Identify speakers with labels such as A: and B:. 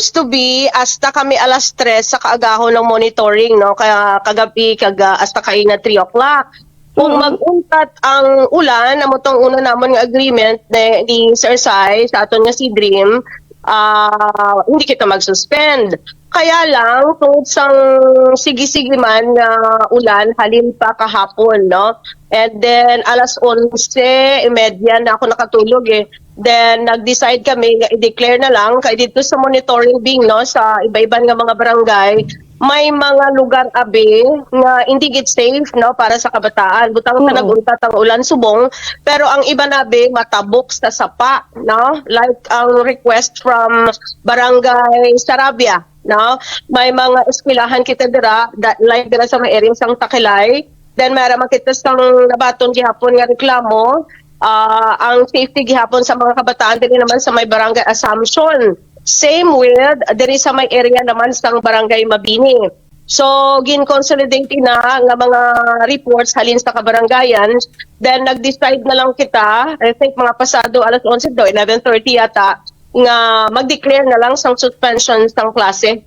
A: supposed to be hasta kami alas 3 sa kaagahon ng monitoring, no? Kaya kagabi hasta kayo na 3 o'clock. Kung mag-untat ang ulan, amotong una namon nga agreement ni Sir Sai sa aton nga si Dream, hindi kita mag-suspend. Kaya lang, tungod sang sige-sige man nga ulan, halin pa kahapon, no? And then, alas 11:30 na ako nakatulog eh. Then, nag-decide kami nga i-declare na lang, kaya dito sa monitoring wing, no, sa iba-iban nga mga barangay, may mga lugar abi nga hindi git safe, no, para sa kabataan. Butang sa nag-untat ang ulan subong, pero ang iba nabi matabok sa sapa, no? Like ang request from Barangay Sarabia, no? May mga eskwelahan kita dira, like dira sa mga area sang Takilay. Then meron makita sang nabaton gihapon nga reklamo, ang safety gihapon sa mga kabataan din naman sa may Barangay Assumption. Same with diri sa may area naman sa Barangay Mabini. So gin-consolidate na nga mga reports halin sa kabarangayan. Then nag-decide na lang kita, I think mga pasado alas 11 do, 11:30 yata, nga mag-declare na lang sang suspension sang klase.